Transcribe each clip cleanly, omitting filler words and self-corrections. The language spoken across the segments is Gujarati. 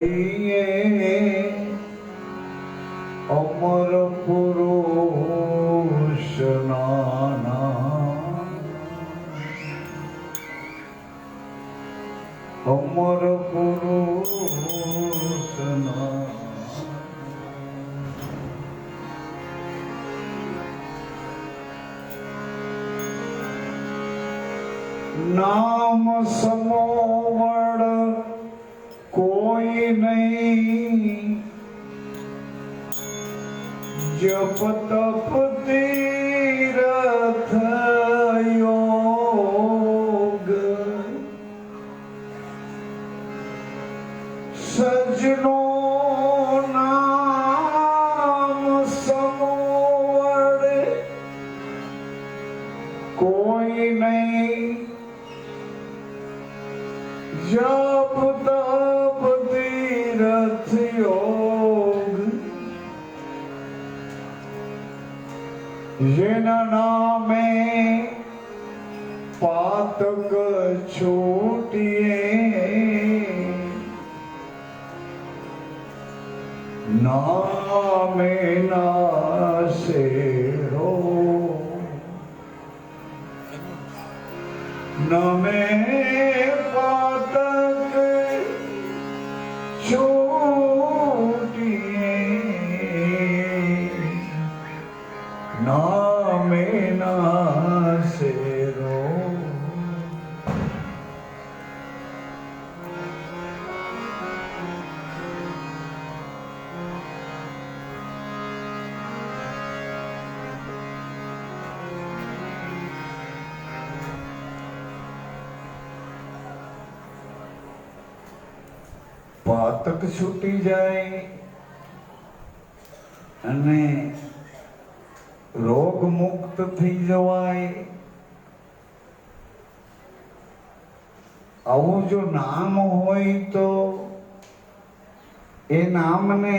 અમર પુરુષ અમર પુરુષ નામ સમોવડ કોઈ નહીં, જપ તપ તીરથ યોગ, સજનો નામ સમોવડ કોઈ નહીં, જપ તપ તીરથ યોગ, જેના નામે પાતક છૂટીએ, નામે નાશે રોગ, નમે પાતક છૂટીએ, નામે નાશે રોગ. પાતક છૂટી જાય અને રોગ મુક્ત થઈ જવાય, આવું જો નામ હોય તો એ નામને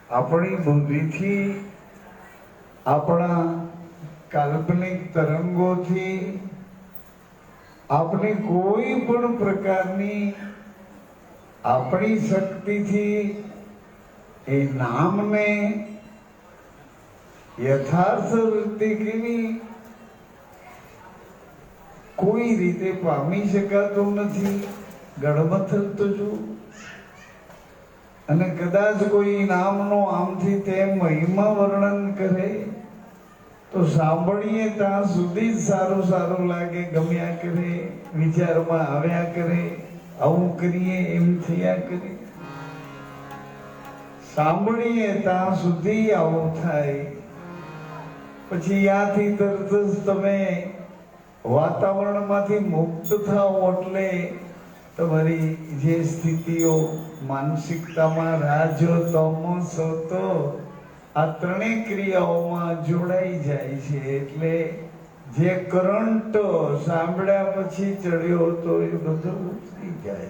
આપણી બુદ્ધિથી, આપણા કાલ્પનિક તરંગોથી, આપણી કોઈ પણ પ્રકારની આપણી શક્તિથી એ નામને યથાર્થ રીતે કેવી કોઈ રીતે પામી શકાતું નથી. ગડમથલ તો છું, અને કદાચ કોઈ નામનો આમથી તેમ મહિમા વર્ણન કરે તો સાંભળીએ ત્યાં સુધી જ સારું સારું લાગે, ગમ્યા કરે, વિચારમાં આવ્યા કરે, આવું કરીએ એમ થયા કરે, સાંભળીએ ત્યાં સુધી આવું થાય. પછી ત્યાંથી તરત જ તમે વાતાવરણમાંથી મુક્ત થાઓ એટલે તમારી જે સ્થિતિઓ માનસિકતામાં રાજો તમો સતો આ ત્રણેય ક્રિયાઓમાં જોડાઈ જાય છે. એટલે જે કરંટ સાંભળ્યા પછી ચડ્યો હતો એ બધો ઉતરી જાય.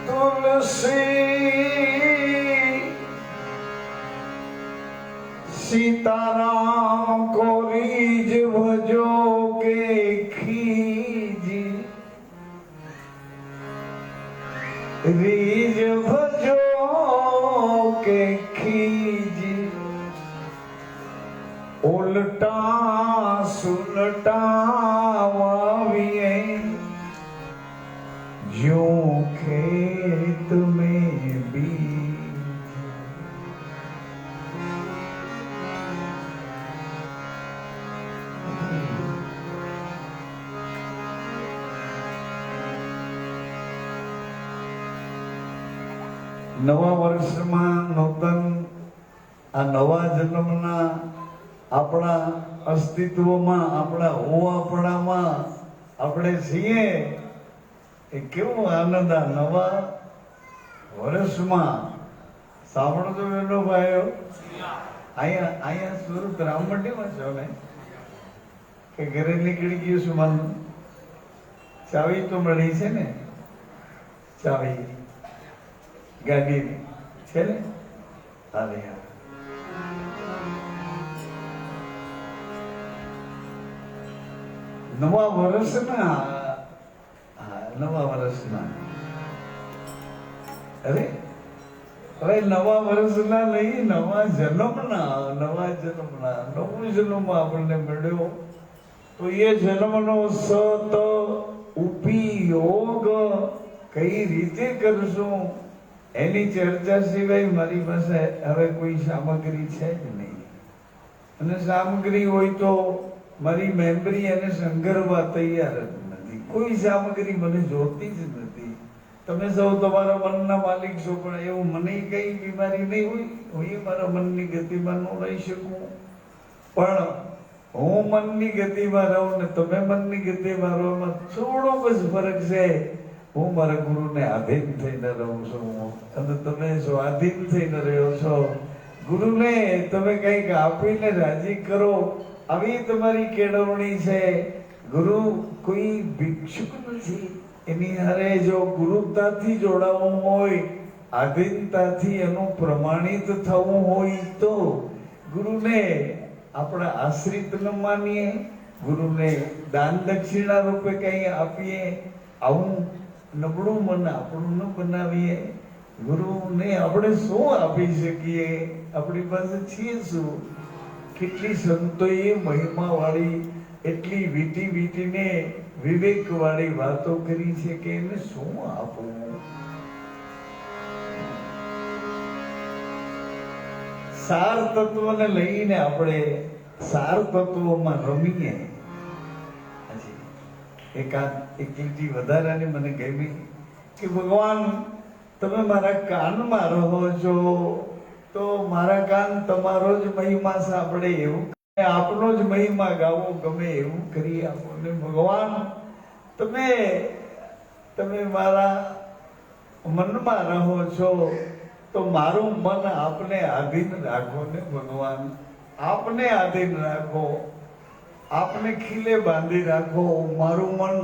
તુલસી સીતારામ કો રીજ ભજો કે ખીજ, રીજ ભજો કે ખીજ, ઉલટા સુલટા વાવીએ, जो खेत में बीज. નવા વર્ષમાં નૂતન આ નવા જન્મના આપણા અસ્તિત્વમાં, આપણા હોવાપણામાં આપણે છીએ. એ કેવો આનંદ આ નવા વર્ષમાં. સાંભળો તો બેનો ભાઈઓ, અહીંયા સુરત રામમંડીમાં છો ને કે ઘરે નીકળી ગયું છું? ચાવી તો મળી છે ને, ચાવી ગાડીની છે ને? અરે યાર, નવા વર્ષના, નવા વર્ષના, અરે હવે નવા વર્ષના નહીં, નવા જન્મના, નવું જન્મ આપણને મળ્યો. તો એ જન્મનો સત ઉપયોગ કઈ રીતે કરશું એની ચર્ચા સિવાય મારી પાસે હવે કોઈ સામગ્રી છે જ નહીં. અને સામગ્રી હોય તો મારી મેમરી એને સંઘરવા તૈયાર જ નથી. કોઈ સામગ્રી મને જોતી જ નથી. તમે સૌ તમારા મનના માલિક છો, પણ એવું મને કઈ બીમારી નહીં હોય. હું મારા મનની ગતિમાં ન રહી શકું, પણ હું મનની ગતિમાં રહું ને તમે મનની ગતિમાં રહો, એમાં થોડોક જ ફરક છે. હું મારા ગુરુને આધીન થઈને રહું છું અને તમે સ્વાધીન થઈને રહ્યો છો. ગુરુને તમે કંઈક આપીને રાજી કરો, આવી તમારી કેળવણી છે. ગુરુ કોઈ ભિક્ષુક નથી. એની હારે જો ગુરુતાથી જોડાવું હોય, આધીનતાથી એનું પ્રમાણિત થવું હોય તો ગુરુને આપણે આશ્રિત ન માનીએ, ગુરુને દાન દક્ષિણા રૂપે કંઈ આપીએ, આવું નબળું મન આપણું ન બનાવીએ. ગુરુને આપણે શું આપી શકીએ? આપણી પાસે છીએ શું? કેટલી સંતોએ મહિમા વાળી, એટલી વીટી વીટીને વિવેક વાળી વાતો કરી છે કે એને શું આપવું? સાર તત્વને લઈને આપણે સાર તત્વોમાં રમીએ. એક લીટી વધારાની મને ગમી કે ભગવાન તમે મારા કાનમાં રહો છો તો મારા કાન તમારો જ મહિમા સાંભળે એવું, આપનો જ મહિમા ગાવો ગમે એવું કરી આપો ને ભગવાન. તમે મારા મનમાં રહો છો તો મારું મન આપને આધીન રાખો ને ભગવાન. આપને આધીન રાખો, આપને ખીલે બાંધી રાખો. મારું મન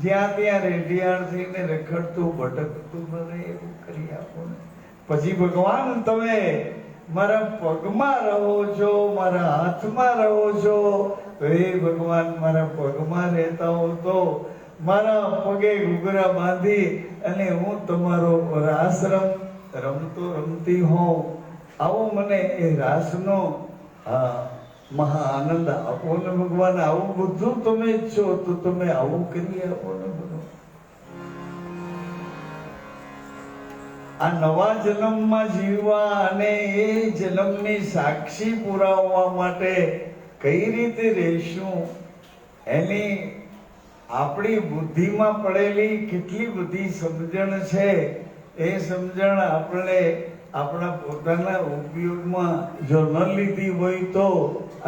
જ્યાં ત્યાં રેડિયાળ થઈને રખડતું ભટકતું ન રહે એવું કરી આપો ને. પછી ભગવાન તમે મારા પગમાં રહો છો, મારા હાથમાં રહો છો. તો હે ભગવાન મારા પગમાં રહેતા હો તો મારા પગે ઘૂઘરા બાંધી અને હું તમારો રાસ રમતી હોઉં. આવો મને એ રાસનો મહા આનંદ આપો ને ભગવાન. આવું બધું તમે ઈચ્છો તો તમે આવું કરી આપો ને બધું. આ નવા જન્મમાં જીવવા અને એ જન્મની સાક્ષી પુરાવવા માટે કઈ રીતે રહેશું એની આપણી બુદ્ધિમાં પડેલી કેટલી બધી સમજણ છે. એ સમજણ આપણે આપણા પોતાના ઉપયોગમાં જો ન લીધી હોય તો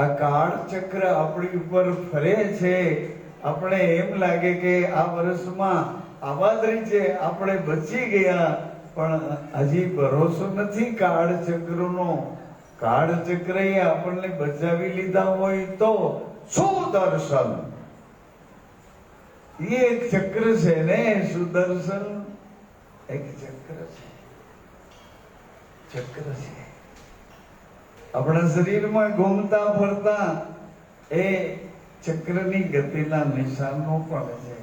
આ કાળ ચક્ર આપણી ઉપર ફરે છે. આપણે એમ લાગે કે આ વર્ષમાં આબાદરી છે, આપણે બચી ગયા, પણ હજી ભરોસો નથી કાળ ચક્રનો. કાળ ચક્ર એ આપણને બચાવી લીધા હોય તો સુદર્શન એ એક ચક્ર છે ને. સુદર્શન એક ચક્ર છે, ચક્ર છે. આપણા શરીરમાં ઘૂમતા ફરતા એ ચક્રની ગતિના નિશાનો પણ છે.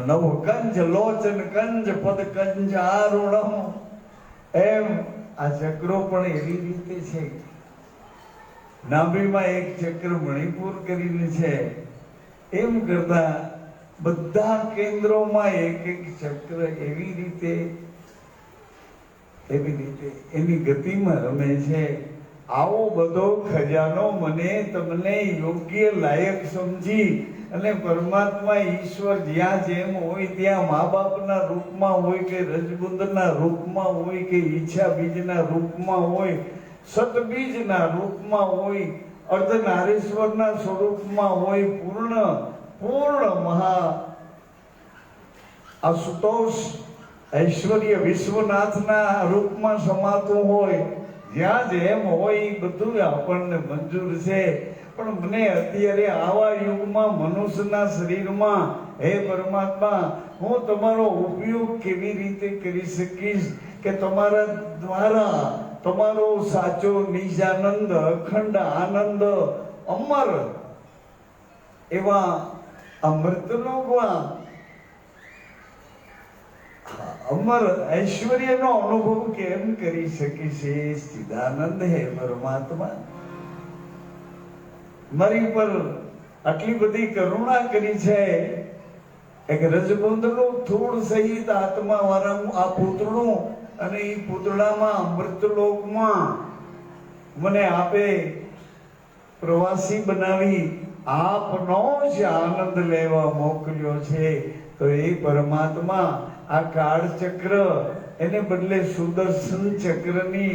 નવ કંજ લોચન કંજ પદ કંજ આરુણમ, એમ આ ચક્રો પણ એવી રીતે છે. નાભીમાં એક ચક્ર મણિપુર કરીને છે. એમ કરતા બધા કેન્દ્રોમાં એક એક ચક્ર એવી રીતે એની ગતિમાં રમે છે. આવો બધો ખજાનો મને તમને યોગ્ય લાયક સમજી અને પરમાત્મા ઈશ્વર જ્યાં જેમ હોય ત્યાં મા બાપના રૂપમાં હોય કે રજબુંદના રૂપમાં હોય કે ઈચ્છા બીજના રૂપમાં હોય, સતબીજના રૂપમાં હોય, અર્ધનારીશ્વરના સ્વરૂપમાં હોય, પૂર્ણ મહા આશુતોષ ઐશ્વર્ય વિશ્વનાથના રૂપમાં સમાતું હોય. જ્યાં જેમ હોય એ બધું આપણને મંજૂર છે. પણ મને અત્યારે આવા યુગમાં મનુષ્યના શરીરમાં હે પરમાત્મા, હું તમારો ઉપયોગ કેવી રીતે કરી શકીશ કે તમારા દ્વારા તમારો સાચો નિજાનંદ, અખંડ આનંદ, અમર એવા અમૃતલોકમાં અમર ઐશ્વર્યનો અનુભવ કેમ કરી શકીશ? એ સિદ્ધાનંદ હે પરમાત્મા, મારી પર આટલી બધી કરુણા કરી છે. એક રજબંધનું થોડ સહિત આત્મા વાળા આ પૂતળું અને એ પૂતળામાં અમૃતલોકમાં મને આપે પ્રવાસી બનાવી આપનો જ આનંદ લેવા મોકલ્યો છે. તો એ પરમાત્મા આ કાળચક્ર એને બદલે સુદર્શન ચક્રની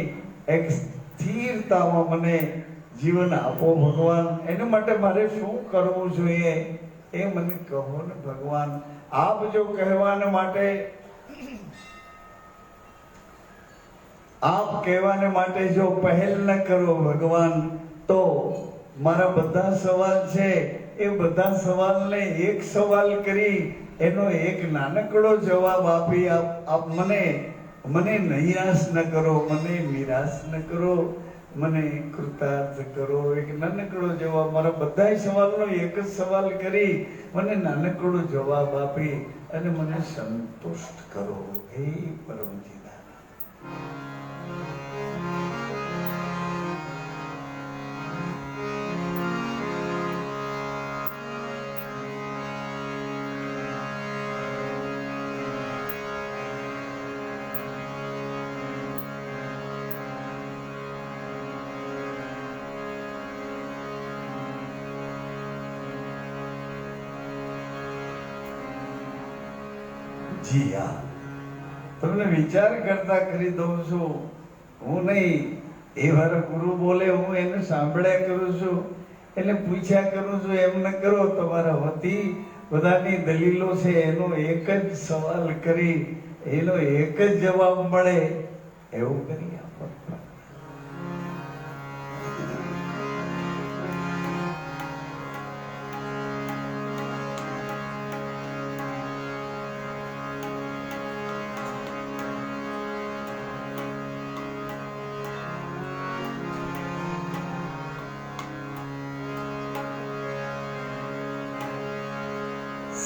એક સ્થિરતામાં મને જીવન આપો ભગવાન. એના માટે મારે શું કરવું જોઈએ એ મને કહો ને ભગવાન. આપ જો કહેવાને માટે, આપ કહેવાને માટે જો પહેલ ન કરો ભગવાન, તો મારા બધા સવાલ છે એ બધા સવાલને એક સવાલ કરી એનો એક નાનકડો જવાબ આપી આપ મને નિરાશ ન કરો, મને નિરાશ ન કરો, મને કૃતાર્થ કરો. એક નાનકડો જવાબ, મારા બધા સવાલનો એક જ સવાલ કરી મને નાનકડો જવાબ આપી અને મને સંતુષ્ટ કરો. હે પરમજીના, જી હા, તમને વિચાર કરતા કરી દઉં છું. હું નહીં, એ મારા ગુરુ બોલે હું એને સાંભળ્યા કરું છું, એટલે પૂછ્યા કરું છું. એમ ન કરો, તમારા વતી બધાની દલીલો છે એનો એક જ સવાલ કરી એનો એક જ જવાબ મળે એવું કરી આપો.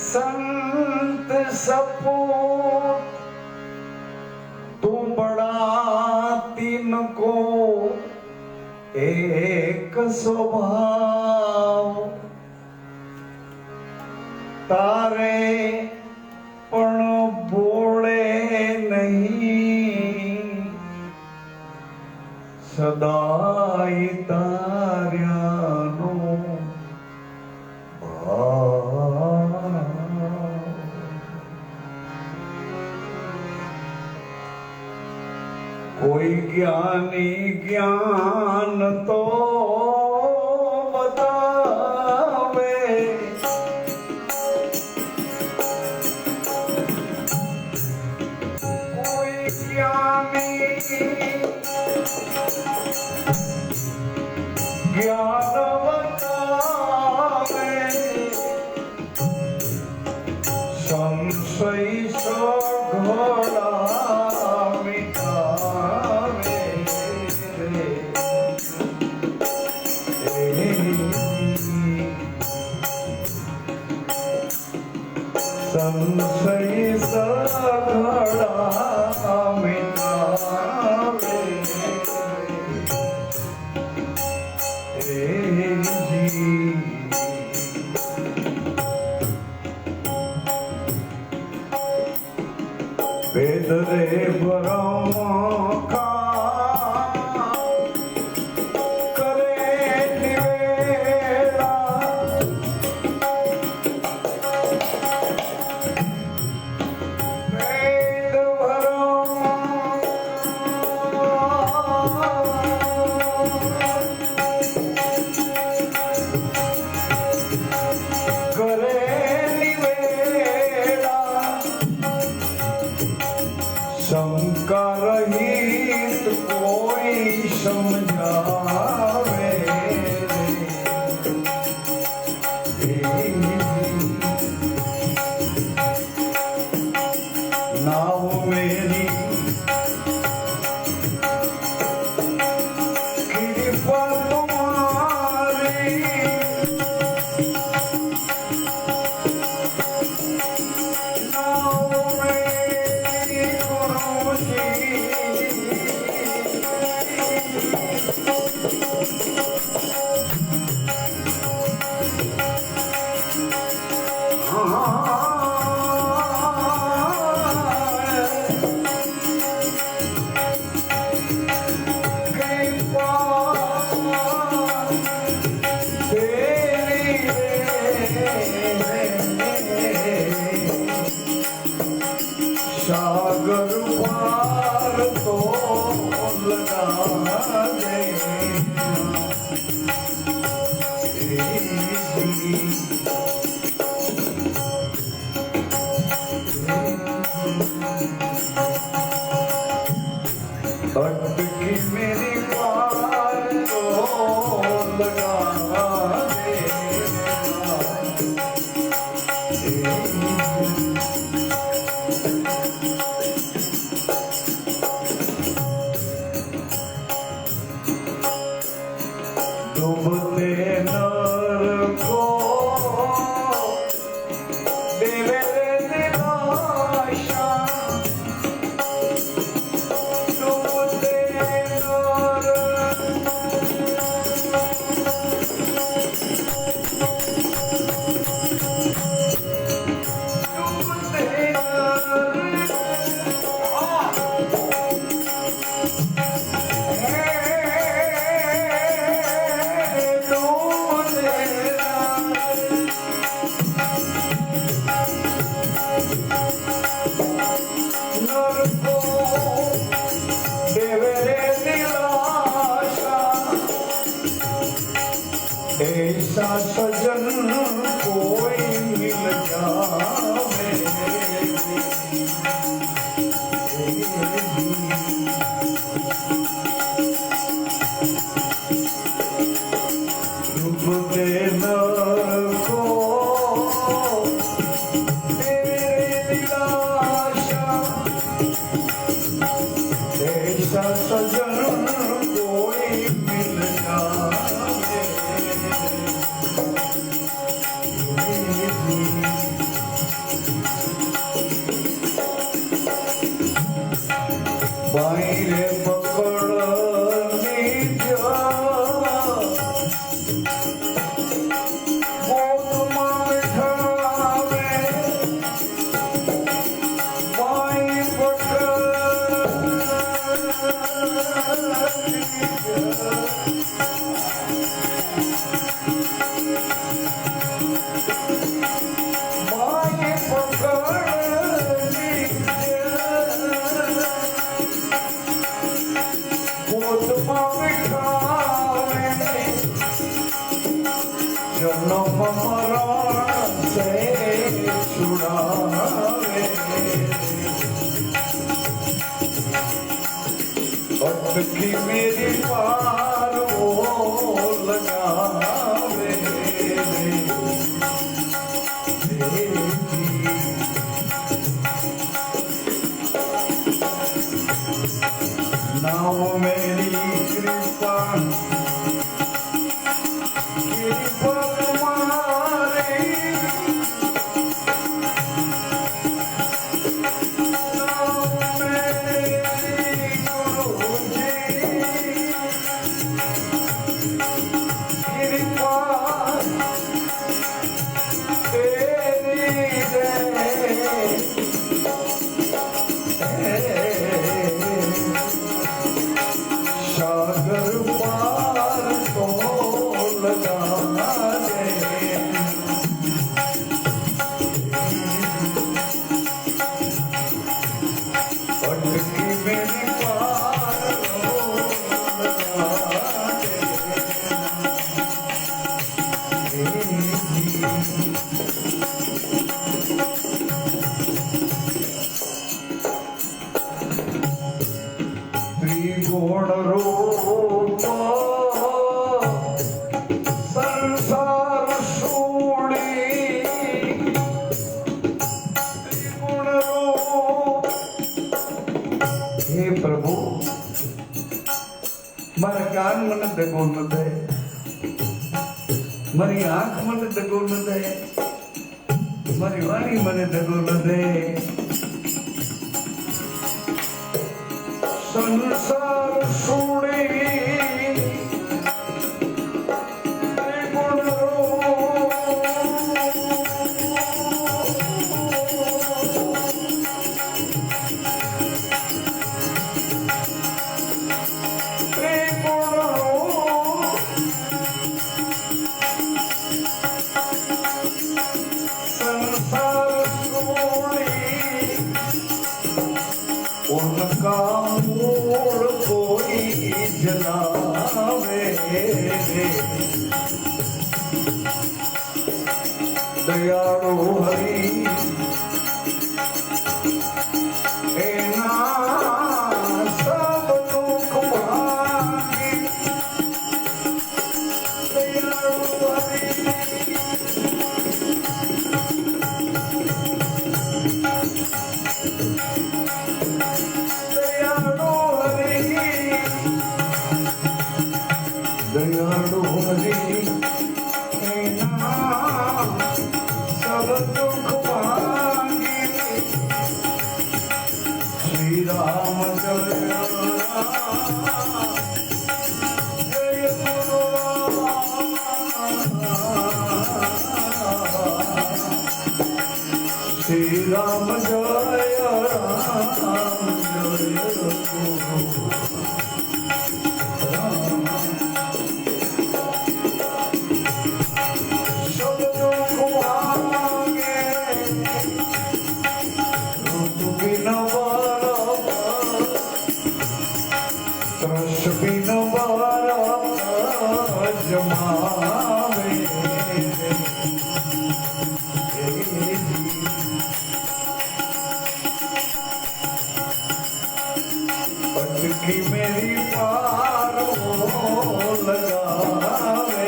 संत सपूत तू बड़ा तीन को एक स्वभाव, तारे पण बोले नहीं, सदाई तार्यानो कोई ज्ञानी ज्ञान तो बतावे, कोई ज्ञानी ज्ञान बतावे, संशय सो घोड़ा संशय सघड़ा मिटावे जी। वेद रे ब्रह्म शंका रहित कोई समझावे, नाव मेरी कृपा तुम्हारी, नाव मेरी गुरु जी। सागर पार तो लगा अटकी मेरी पार तो लगा डूबते नर को मेरे निराशा, डूबते नर, डूबते ऐसा सजन कोई मिल जावे, डूबते नर को मेरे निराशा, ऐसा सजन कोई मिल जावे। बाइरे पकड़नी जा बहुत माठावे, बाई पकड़नी जा बाई पकड़नी जन्म मरण से छुड़ावे, अटकी मेरी पार वो लगावे। नाव मेरी कृपा तुम्हारी, नाव मेरी गुरु जी, कृपा तेरी सागर पार तो लगा अटकी मेरी पार तो त्रिगुण रूप संसार सूड़ी, त्रिगुण रूप મારા કાન મને દગો ન દે, મારી આંખ મને દગો ન દે, મારી વાણી મને દગો ન દે. સંસાર છોડી उनका मूल कोई जलावे, दयालु हरि एना सब दुख भागी. दयालु हरि दयालु हरि एना सब दुख भागी. श्री राम जय जय गुरु श्री राम जय राम जय गुरु. पटकी मेरी पार लगावे.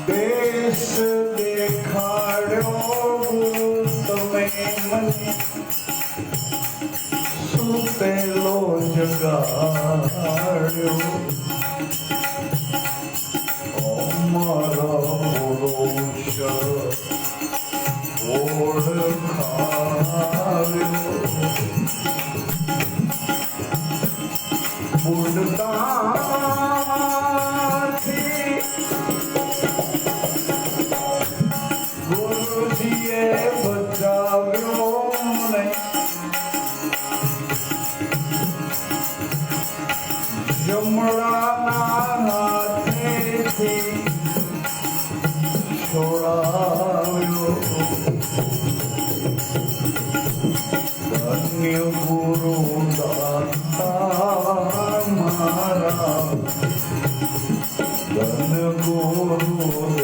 देश देखाड़ो गुरु तुम्हें मन सुतेलो जगाड़ो. अमर पुरुष ओढ़खाड़ो. बुढ़ता जमड़ा हाथे छोड़ाव्यो. धन्य गुरु दाता मारा, धन गुरु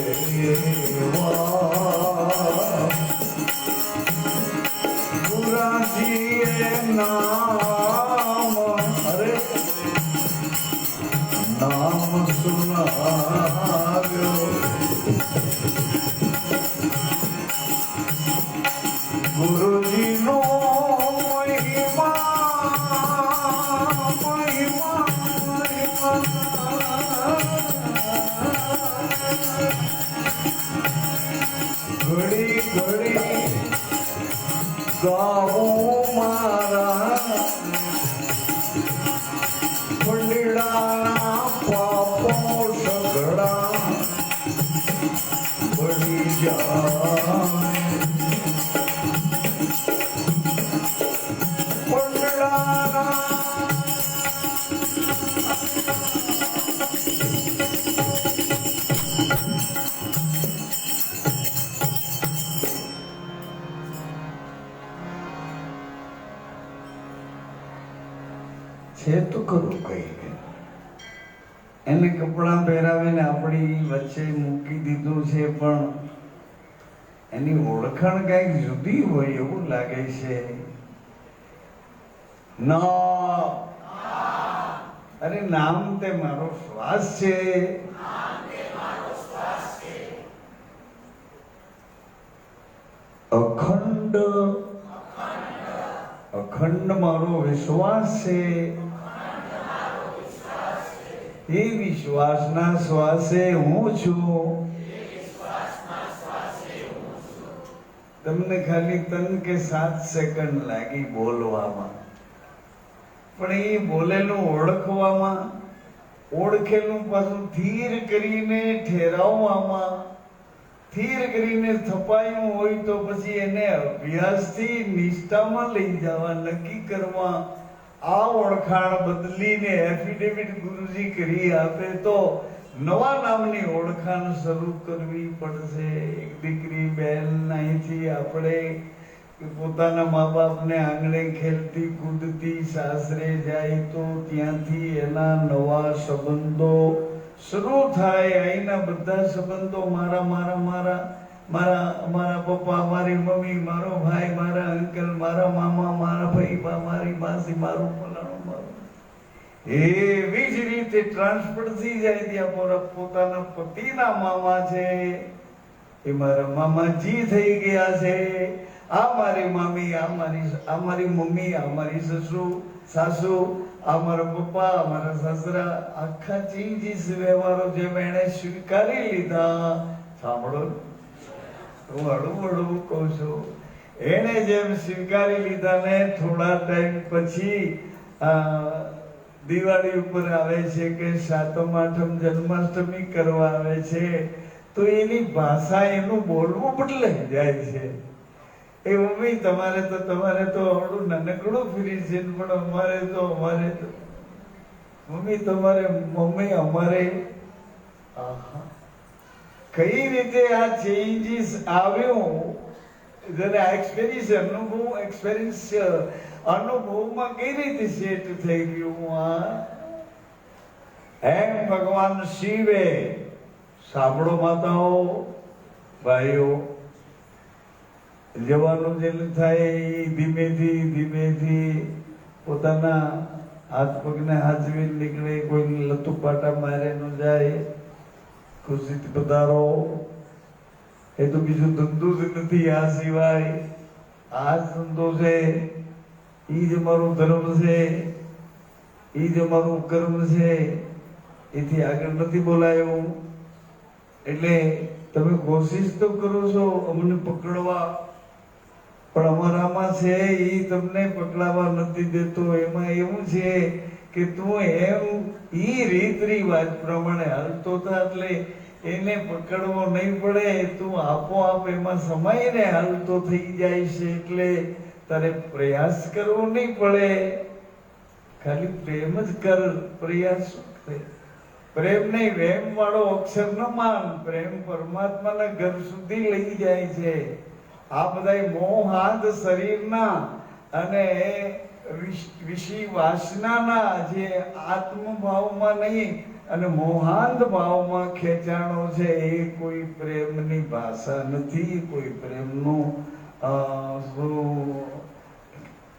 देवा. गुराजी नाम हरे नाम सुनाव्यो. गुरुजी नो महिमा महिमा महिमा. घड़ी घड़ी गाओ मारा पंडिड़ा पापो सगड़ा बड़ी जाए. पंडिड़ा છે તો ખરું કઈ. એને કપડાં પહેરાવીને આપણી વચ્ચે મૂકી દીધું છે, પણ એની ઓળખાણ કઈક જુદી હોય એવું લાગે છે. ના, અરે નામ તે મારો શ્વાસ છે. અખંડ અખંડ મારો વિશ્વાસ છે. એ વિશ્વાસના શ્વાસે હું છું. તમને ખાલી 3 કે 7 સેકન્ડ લાગી બોલવામાં, પણ એ બોલેલું ઓળખવામાં, ઓળખેલું પાછું ધીર કરીને ઠેરાવવામાં, સ્થિર કરીને થપાયું હોય તો પછી એને અભ્યાસથી નિષ્ઠામાં લઈ જવા, નક્કી કરવા. આ ઓળખાણ બદલીને એફિડેવિટ ગુરુજી કરી આપે તો નવા નામની ઓળખાણ શરૂ કરવી પડશે. એક દીકરી બેન અહીંથી આપણે પોતાના મા બાપને આંગણે ખેલતી કૂદતી સાસરે જાય તો ત્યાંથી એના નવા સંબંધો શરૂ થાય. અહીંના બધા સંબંધો મારા મારા મારા મારા મારા પપ્પા, મારી મમ્મી, મારો ભાઈ, મારા અંકલ, મારા મામા, મારા ભાઈ, મારી માસી, મારું ફલાણું, મારું. એવી જ રીતે ટ્રાન્સફર થઈ જાય. ત્યાં પોતાના પતિના મામા છે, એ મારા મામાજી થઈ ગયા છે. આ મારી મામી, આ મારી મમ્મી, આ મારી સાસુ, આ મારા પપ્પા, આ મારા સસરા. આખા ચેન્જીસ વ્યવહારો જેમ એને સ્વીકારી લીધા. સાંભળો, હું હળવું હળવું કહું છું. એને જેમ સ્વીકારી લીધા ને થોડા ટાઈમ પછી દિવાળી ઉપર આવે છે કે 7મ 8મ જન્માષ્ટમી કરવા આવે છે, તો એની ભાષા, એનું બોલવું બદલાઈ જાય છે. એ મમ્મી તમારે તો આવડું નાનકડું ફ્રીજ છે, પણ અમારે તો મમ્મી તમારે મમ્મી અમારે. કઈ રીતે આ ચેન્જીસ આવ્યું, જરા એક્સપિરિયન્સ અનુભવમાં કઈ રીતે સેટ થઈ ગયું. એમ ભગવાન શિવે, સાંભળો માતાઓ ભાઈઓ, જવાનું જેલ થાય ધીમેથી પોતાના હાથ પગને હાજવી નીકળે. કોઈ લતું પાટા મારે ન જાય. ખુશીથી પધારો. એ તો બીજું ધંધો જ નથી આ સિવાય. આ જ ધંધો છે, ઈ જ અમારું ધર્મ છે, ઈ જ અમારું કર્મ છે. એથી આગળ નથી બોલાયું. એટલે તમે કોશિશ તો કરો છો અમને પકડવા, પણ અમારામાં છે એ તમને પકડાવા નથી દેતો. એમાં એવું છે કે તું એમ ઈ રીત રિવાજ પ્રમાણે હાલતો થા, એટલે એને પકડવો નહીં પડે. તું આપોઆપ એમાં સમાઈને હાલતો થઈ જાય છે. એટલે તારે પ્રયાસ કરવો નહીં પડે. ખાલી પ્રેમ જ કર. પ્રયાસ પ્રેમ નહીં, વેમ વાળો અક્ષર ન માન. પ્રેમ પરમાત્માના ઘર સુધી લઈ જાય છે. આ બધા મોહાદ શરીરના અને વિષય વાસનાના જે આત્મભાવમાં નહીં અને મોહાંત ભાવમાં ખેંચાણો છે, એ કોઈ પ્રેમની ભાષા નથી, કોઈ પ્રેમનું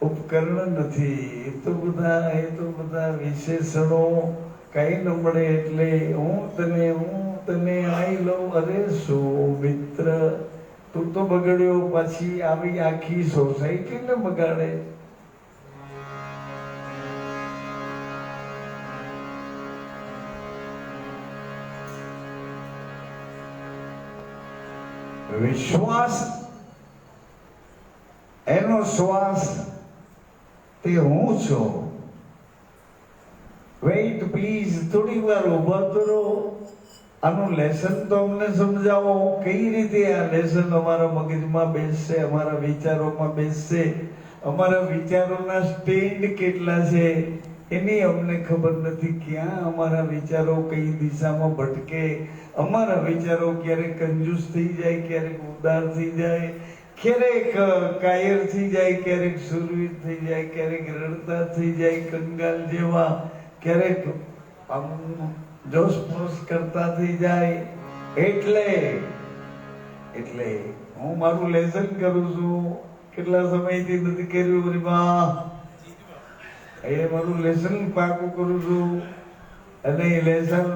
ઉપકરણ નથી. એ તો બધા વિશેષણો કઈ ન મળે. એટલે હું તને આઈ લઉં. અરે શું મિત્ર, તું તો બગડ્યો, પછી આવી આખી સોસાયટીને બગાડે. વિશ્વાસ, એનો શ્વાસ તે હું છું. વેઇટ પ્લીઝ, થોડી વાર ઉભા કરો. આનું લેસન તો અમને સમજાવો. કઈ રીતે આ લેસન અમારા મગજમાં બેસશે, અમારા વિચારોમાં બેસશે. અમારા વિચારોના સ્ટેન્ડ કેટલા છે એની અમને ખબર નથી. ક્યાં અમારા વિચારો કઈ દિશામાં ભટકે. અમારા વિચારો ક્યારેક કંજૂસ થઈ જાય, ક્યારેક ઉદાર થઈ જાય, ક્યારેક કાયર થઈ જાય, ક્યારેક સુરવીર થઈ જાય, ક્યારેક રડતા થઈ જાય કંગાલ જેવા, ક્યારેક આમ જોશપોશ કરતા થઈ જાય. એટલે હું મારું લેસન કરું છું, કેટલા સમયથી નથી કર્યું મારી બા, એ મારું લેસન પાકું કરું છું. અને એ લેસન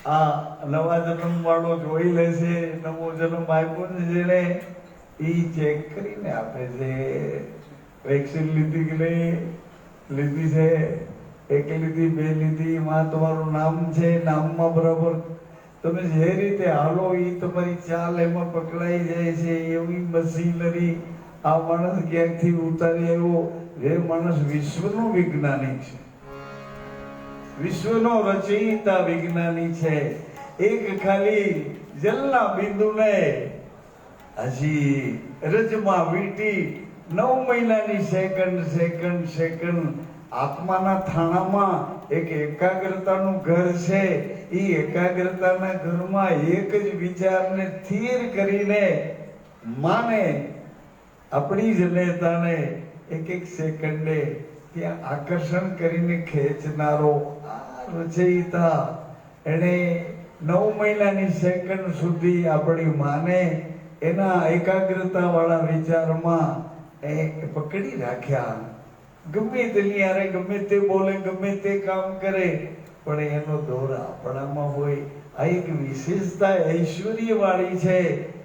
આ નવા જન્મ વાળો જોઈ લેશે. નવો જન્મ આપ્યો ને જેને, ઈ ચેક કરીને આપે છે વેક્સિન લીધી કે નહીં લીધી છે, એક લીધી, બે લીધી, માં તમારું નામ છે, નામમાં બરાબર તમે જે રીતે હાલો એ તમારી ચાલ એમાં પકડાઈ જાય છે. એવી મશીનરી આ માણસ ક્યાંકથી ઉતારી આવ્યો. જે માણસ વિશ્વનો વૈજ્ઞાનિક છે, વિશ્વનો રચયિતા વિજ્ઞાની છે. એક ખાલી જલના બિંદુને હજી રજમાં વીંટી 9 મહિનાની સેકન્ડ આત્માના થાણામાં એક એકાગ્રતાનું ઘર છે. એ એકાગ્રતાના ઘરમાં એક જ વિચારને સ્થિર કરીને માને આપણી જનેતાને એક સેકન્ડે ત્યાં આકર્ષણ કરીને ખેંચનારો આ રચયિતા, એને 9 મહિનાની સેકન્ડ સુધી આપણી માને એના એકાગ્રતા વાળા વિચારમાં એ પકડી રાખ્યા. ગમે તેની યારે ગમે તે બોલે, ગમે તે કામ કરે, પણ એનો દોર આપણામાં હોય. આ એક વિશેષતા ઐશ્વર્ય વાળી છે.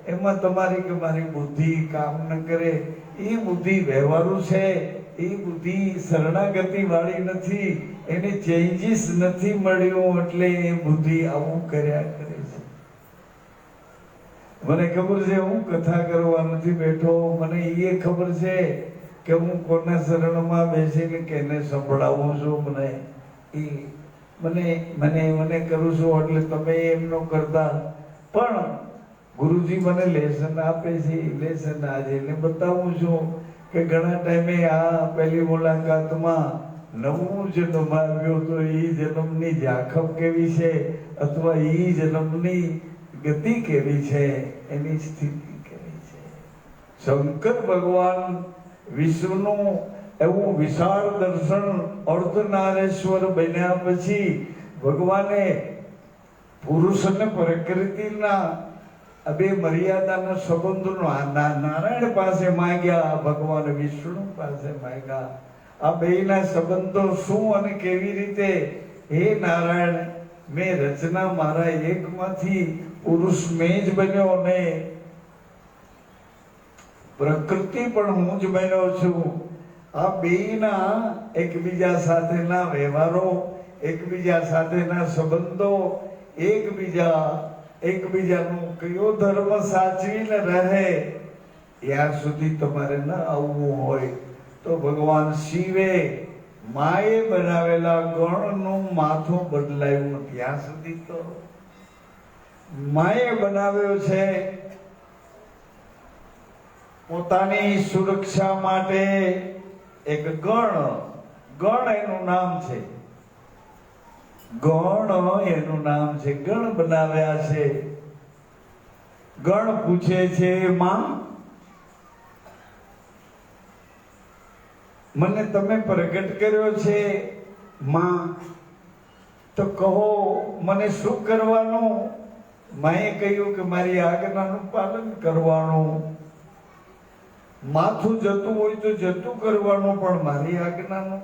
એમાં તમારી કે મારી બુદ્ધિ કામ ન કરે. એ બુદ્ધિ વ્યવહારુ છે, એ બુદ્ધિ શરણાગતિ વાળી નથી, એને ચેન્જીસ નથી મળ્યું, એટલે એ બુદ્ધિ આવું કર્યા કરે છે. મને ખબર છે હું કથા કરવા નથી બેઠો, મને એ ખબર છે કે હું કોના શરણમાં બેસીને કેને સંભળાવું છું. મને કરું છું એટલે તમે એમ ન કરતા. પણ ગુરુજી મને લેસન આપે છે, લેસન આજે એને બતાવું છું કે ઘણા ટાઈમે આ પહેલી મુલાકાતમાં નવું જન્મ આવ્યો તો એ જન્મની ઝાખપ કેવી છે, અથવા એ જન્મની ગતિ કેવી છે, એની સ્થિતિ કેવી છે. શંકર ભગવાન વિશ્વનું એવું વિશાળ દર્શન અર્ધનારેશ્વર બન્યા પછી ભગવાને પુરુષ અને પ્રકૃતિના આ બે મર્યાદાના સંબંધોનો નારાયણ પાસે માંગ્યા, ભગવાન વિષ્ણુ પાસે માંગ્યા. આ બેના સંબંધો શું અને કેવી રીતે? હે નારાયણ, મેં રચના મારા એકમાંથી પુરુષ મેં જ બન્યો ને પ્રકૃતિ પણ હું જ બન્યો છું. આ બેના એકબીજા સાથેના વ્યવહારો, એકબીજા સાથેના સંબંધો, એકબીજાનું કયો ધર્મ સાચવીને રહે, ત્યાં સુધી તમારે ન આવવું હોય તો ભગવાન શિવે માએ બનાવેલા ગણનું માથું બદલાયું. ત્યાં સુધી તો માએ બનાવ્યો છે પોતાની સુરક્ષા માટે એક ગણ એનું નામ છે, ગણ બનાવ્યા છે. ગણ પૂછે છે, માં મને તમે પ્રગટ કર્યો છે, માં તો કહો મને શું કરવાનું? માએ કહ્યું કે મારી આજ્ઞાનું પાલન કરવાનું. માથું જતું હોય તો જતું કરવાનું, પણ મારી આજ્ઞાનું.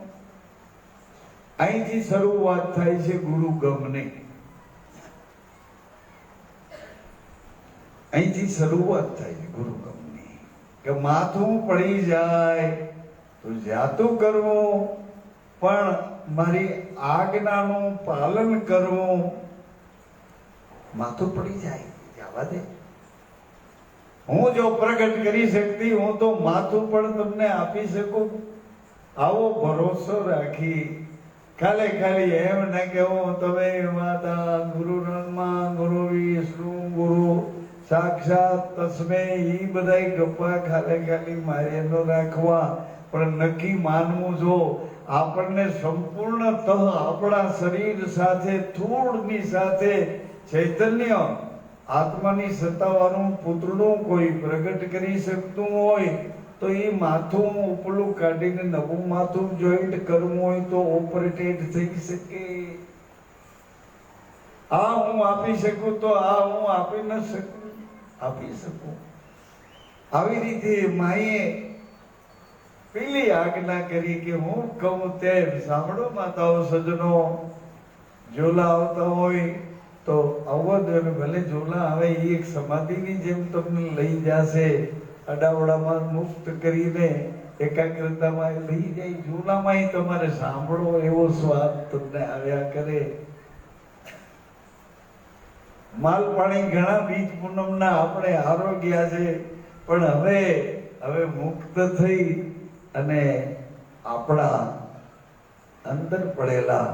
અહીંથી શરૂઆત થાય છે ગુરુ ગમની. અહીંથી શરૂઆત થાય છે ગુરુ ગમની, કે માથું પડી જાય તો જાતું કરવું, પણ મારી આજ્ઞાનું પાલન કરવું. માથું પડી જાય જવા દે. હું જો પ્રગટ કરી શકતી, હું તો માથું પણ તમને આપી શકું. આવો ભરોસો રાખી ખાલી એમ ન કેવું તમે માતા ગુરુ બ્રહ્મા ગુરુ વિષ્ણુ ગુરુ સાક્ષાત તસ્મે, ઈ બધાય ગપ્પા ખાલી મારે ન રાખવા, પણ નક્કી માનવું. જો આપણને સંપૂર્ણતઃ આપણા શરીર સાથે, થૂળની સાથે ચૈતન્ય આત્માની સત્તાવાળું પુત્રનું કોઈ પ્રગટ કરી શકતું હોય તો એ માથું ઉપલું કાઢીને નવું માથું જોઈન્ટ કરવું હોય તો ઓપરેટેડ થઈ શકે. આ હું આપી શકું તો આ હું આપી ન શકું, આપી શકું. આવી રીતે માએ પેલી આજ્ઞા કરી કે હું કહું તેમ સાંભળો માતાઓ સજ્જનો. ઝોલા આવતા હોય તો આવવા દો, ભલે ઝોલા આવે એ એક સમાધિની જેમ તમને લઈ જશે, અડાવડામાં મુક્ત કરીને એકાગ્રતામાં લઈ જાય. ઝોલામાં તમારે સાંભળો એવો સ્વાદ તમને આવ્યા કરે. માલ પાણી ઘણા બીજ પૂનમના આપણે આરોગ્ય છે, પણ હવે મુક્ત થઈ અને આપણા અંદર પડેલા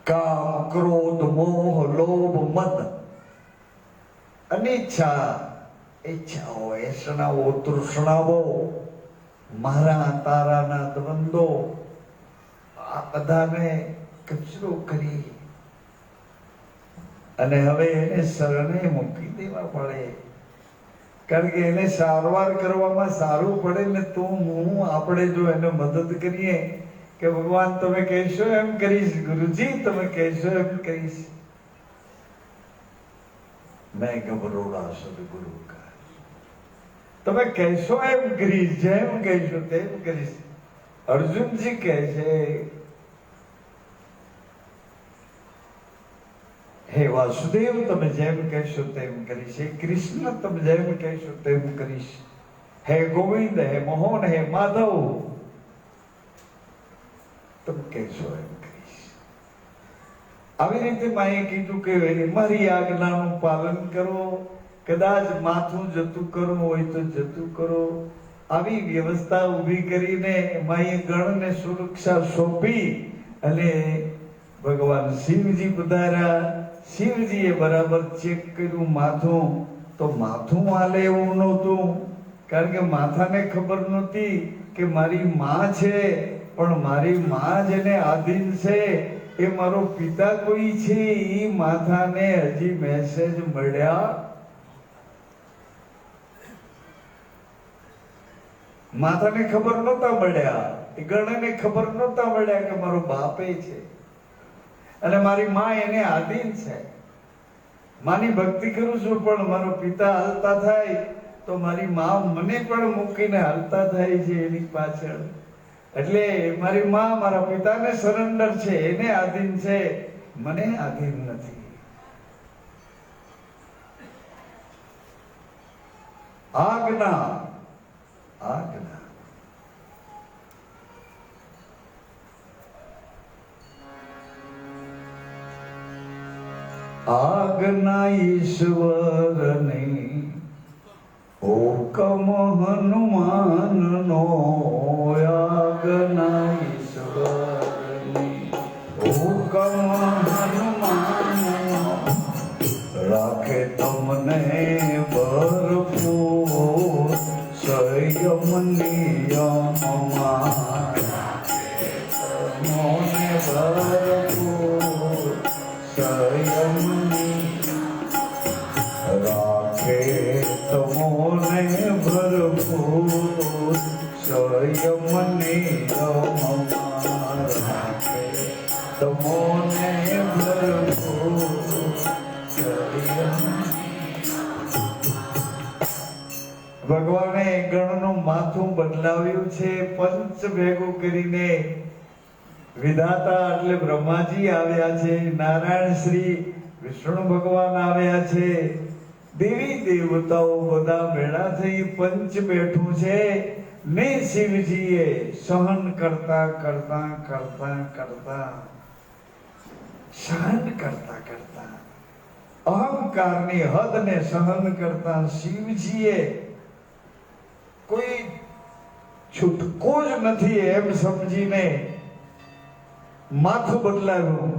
કામ, ક્રોધ, મોહ, લોભ, મદ, અનિચ્છા, ઈચ્છાઓ, એસણાઓ, તૃષ્ણાઓ, મારા તારાના દ્વંદો, આ બધાને કચરો કરી અને હવે એને શરણે મૂકી દેવા પડે. કારણ કે એને સારવાર કરવામાં સારું પડે ને તો હું આપણે જો એને મદદ કરીએ કે ભગવાન તમે કહેશો એમ કરીશ, ગુરુજી તમે કહેશો એમ કરીશ, મેં ગભરોડા સદગુરુ કા, તમે કહેશો એમ કરીશ, જેમ કહેશો તેમ કરીશ. અર્જુનજી કહે છે, હે વાસુદેવ તમે જેમ કહેશો તેમ કરીશ, હે કૃષ્ણ તમે જેમ કહેશો તેમ કરીશ, હે ગોવિંદ, હે મોહન, હે માધવ તમે કહેશો એમ કરીશ. આવી રીતે માએ કીધું કે મારી આજ્ઞાનું પાલન કરો. કદાચ માથું જતું કરવું હોય તો જતું કરો. આવી વ્યવસ્થા ઊભી કરીને માએ ગણને સુરક્ષા સોંપી અને ભગવાન શિવજી પધાર્યા. શિવજીએ બરાબર ચેક કર્યું માથું, તો માથું હાલે એવું નહોતું. કારણ કે માથાને ખબર નહોતી કે મારી માં છે, પણ મારી માં જેને આધીન છે એ મારો પિતા કોઈ છે. એ માથાને હજી મેસેજ મળ્યા, માથાને ખબર નહોતા મળ્યા, એ ગણને ખબર નહોતા મળ્યા કે મારો બાપે છે અને મારી માં એને આધીન છે. માની ભક્તિ કરું છું પણ મારો પિતા હાલતા થાય તો મારી માં મને પણ મૂકીને હાલતા થાય છે એની પાછળ. એટલે મારી માં મારા પિતાને સરેન્ડર છે, એને આધીન છે, મને આધીન નથી. આજ્ઞા, આજ્ઞા. આજ્ઞા ઈશ્વરની હુકમ હનુમાનનો. આજ્ઞા ઈશ્વરની હુકમ હનુમાનનો. રાખે તમને ભરપૂર સંયમ નિયમમાં. મોને ભરપૂર સંયમ રાખે તમોને ભરપૂર સંયમ નિયમમાં. રાખે તમોને ભરપૂર સંયમ. ભગવાને ગણનું માથું બદલાવ્યું છે પંચ ભેગું કરીને. વિધાતા એટલે બ્રહ્માજી આવ્યા છે, નારાયણ શ્રી વિષ્ણુ ભગવાન આવ્યા છે, દેવી દેવતાઓ બધા ભેળા થઈ પંચ બેઠું છે ને શિવજીએ સહન કરતા કરતા કરતા કરતા સહન કરતા કરતા અહંકારની હદને સહન કરતા શિવજીએ કોઈ છૂટકો જ નથી એમ સમજીને માથું બદલાવ્યું.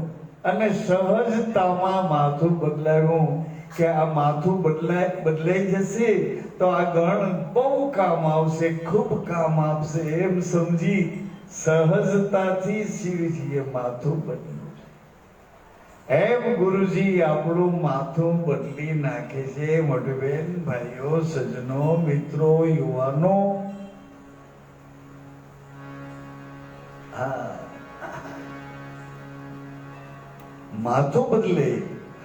અને સહજતામાં માથું બદલાવ્યું કે આ માથું બદલાઈ જશે તો આ ગણ બહુ કામ આવશે, ખૂબ કામ આપશે એમ સમજી સહજતાથી શિવજીએ માથું બદલ્યું. એમ ગુરુજી આપણું માથું બદલી નાખે છે. મોઢબેન, ભાઈઓ, સજ્જનો, મિત્રો, યુવાનો, હા, માથું બદલે.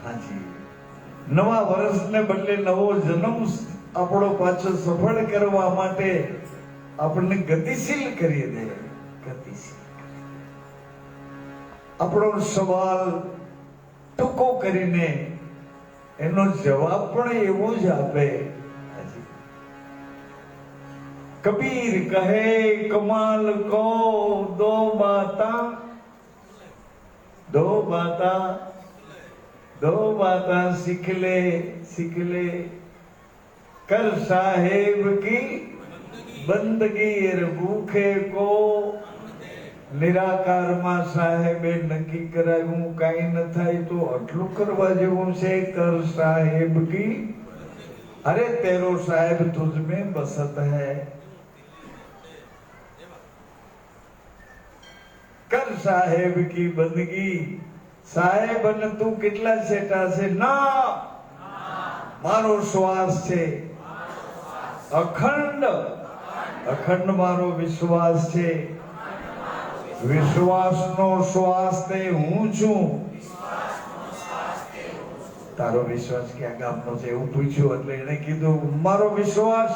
હાજી, નવા વર્ષને બદલે નવો જન્મ આપણો પાછો સફળ કરવા માટે આપણને ગતિશીલ કરી દે. ગતિશીલ આપણો સવાલ ટૂંકો કરીને એનો જવાબ પણ એવો જ આપે. કબીર કહે કમાલ કો દો બાતા सीख ले कर साहेब की बंदगी भूखे को निराकार માં સાહેબે નક્કી કરાવ્યું કાંઈ ન થાય તો આટલું કરવા જેવું છે. કર સાહેબ કી, અરે તેરો સાહેબ तुझ में बसत है. कर साहेब की बंदगी. સાહેબ અને તું કેટલા છેટા છે? ના, મારો શ્વાસ છે અખંડ. અખંડ મારો વિશ્વાસ છે. વિશ્વાસનો શ્વાસ તે હું છું. તારો વિશ્વાસ ક્યાં ગામનો છે એવું પૂછ્યું એટલે એને કીધું મારો વિશ્વાસ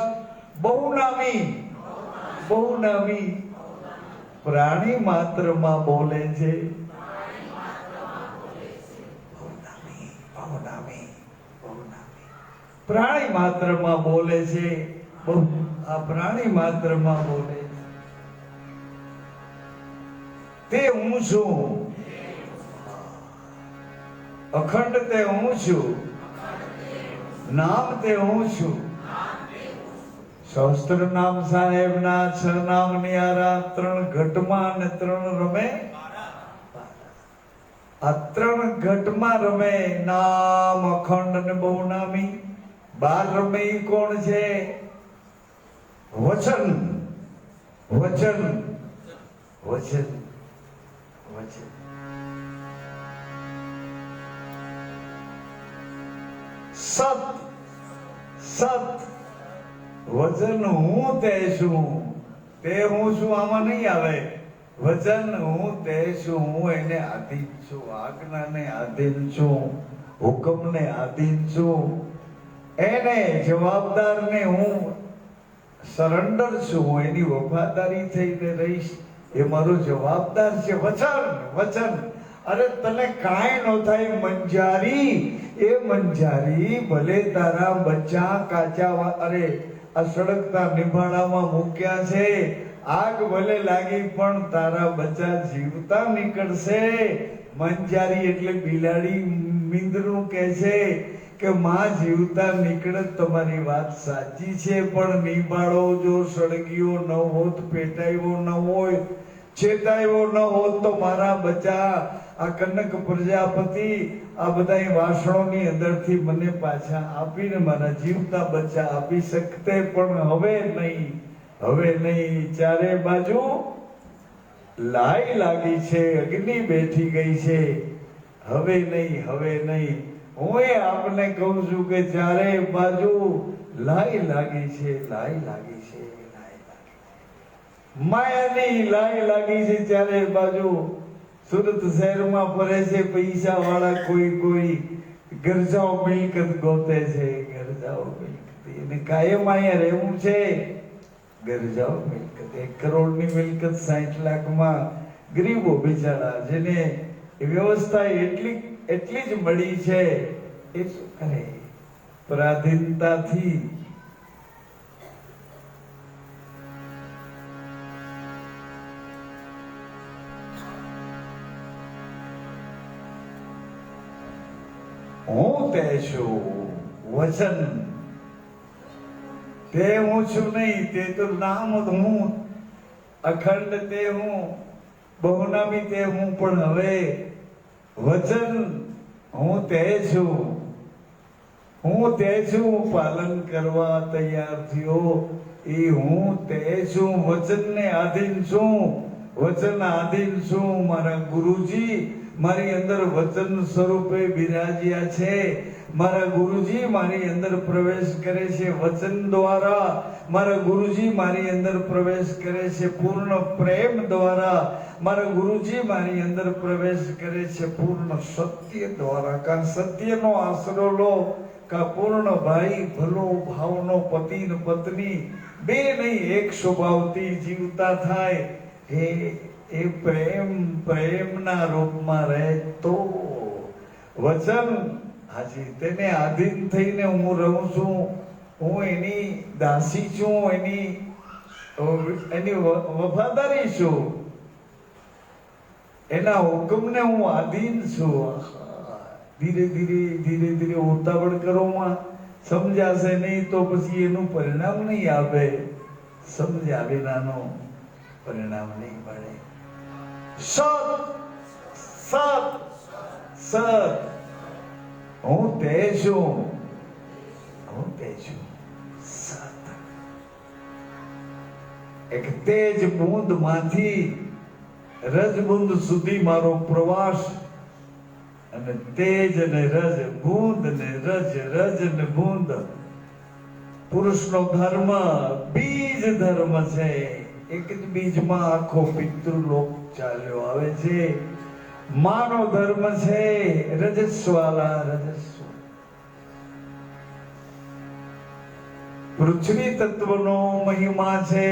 બહુ નામી. પ્રાણી માત્રમાં બોલે છે. પ્રાણી માત્રમાં બોલે છે. આ પ્રાણી માત્રમાં બોલે તે હું છું. અખંડ તે હું છું. નામ તે હું છું. સહસ્ત્ર નામ સાહેબના 6 નામ નિયારા 3 ઘટમાં અને 3 રમે. આ 3 ઘટમાં રમે નામ, અખંડ અને બહુ નામી. 12 રમે ઈ કોણ છે? વચન. સત. વચન હું તે છું. તે હું છું આમાં નહીં આવે. વચન હું તે છું. હું એને આધીન છું. આજ્ઞાને આધીન છું. હુકમને આધીન છું. એને જવાબદારને હું સરેન્ડર છું. હું એની વફાદારી થઈને રહીશ. એ મારો જવાબદાર છે. વચન. અરે તને કાંઈ ન થાય મંજારી. એ મંજારી ભલે તારા બચ્ચા કાચા અરે આ સળગતા નિભાણામાં મૂક્યા છે. આગ ભલે લાગી પણ તારા બચ્ચા જીવતા નીકળશે. મંજારી એટલે બિલાડી મીંદરું કહે છે કે માં જીવતા નીકળે. તમારી વાત સાચી છે પણ નિભાળો જો સળગ્યો ન હોત, પેટાયો ન હોય, ચેતાયો ન હોત તો મારા બચ્ચા આ કનક પ્રજાપતિ આ બધા વાસણોની અંદરથી મને પાછા આપીને મારા જીવતા બચ્ચા આપી શકતે. પણ હવે નહીં. ચારે બાજુ લાઈ લાગી છે. અગ્નિ બેઠી ગઈ છે. હવે નહીં. હું આપને કહું છું કે ચારે બાજુ લાઈ લાગી છે. માયાની લાઈ લાગી છે ચારે બાજુ. સુરત શહેરમાં ફરે છે પૈસા વાળા કોઈ ગરજાઓ મિલકત ગોતે છે. એને કાયમ અહીંયા રહેવું છે. ગરજાઓ મિલકત 1 કરોડની મિલકત 60 લાખમાં ગરીબો બિચારા જેને વ્યવસ્થા એટલી જ મળી છે એ શું કરે? પરાધીનતાથી હું તે છું. વચન તે હું છું નહીં. તે તો નામ હું. અખંડ તે હું. બહુનામી તે હું. પણ હવે વચન હું તે છું. પાલન કરવા તૈયાર થયો. એ હું તે છું. વચનને આધીન છું. મારા ગુરુજી મારી અંદર વચન સ્વરૂપે બિરાજ્યા છે. મારા ગુરુજી મારી અંદર પ્રવેશ કરે છે વચન દ્વારા. મારા ગુરુજી મારી અંદર પ્રવેશ કરે છે પૂર્ણ પ્રેમ દ્વારા. મારા ગુરુજી મારી અંદર પ્રવેશ કરે છે પૂર્ણ સત્ય દ્વારા. કા સત્યનો આશરો લો, કા પૂર્ણ ભાઈ ભલો ભાવનો પતિ ને પત્ની બે નહીં એક સ્વભાવથી જીવતા થાય. એ પ્રેમના રૂપમાં રહે તો વચન હાજી તેને આધીન થઈને હું રહું છું. હું એની દાસી છું, એની વફાદારી છું, એના હુકમને હું આધીન છું. ધીરે ધીરે ઉતાવળ કરોમાં સમજાશે નહીં તો પછી એનું પરિણામ નહીં આવે. સમજ્યા વિનાનું પરિણામ નહીં મળે. સત સત સત હું તે છું, હું તે છું. સત એક તેજ બુંદ માંથી રજ બુંદ સુધી મારો પ્રવાસ. અને તેજ ને રજ, બુંદ ને રજ, રજ ને બુંદ. પુરુષનો ધર્મ બીજ ધર્મ છે. એક જ બીજમાં આખો પિતૃલોક ચાલ્યો આવે છે. માનો ધર્મ છે રજસ્વાલા, રજસ્વ. પૃથ્વી તત્વનો મહિમા છે.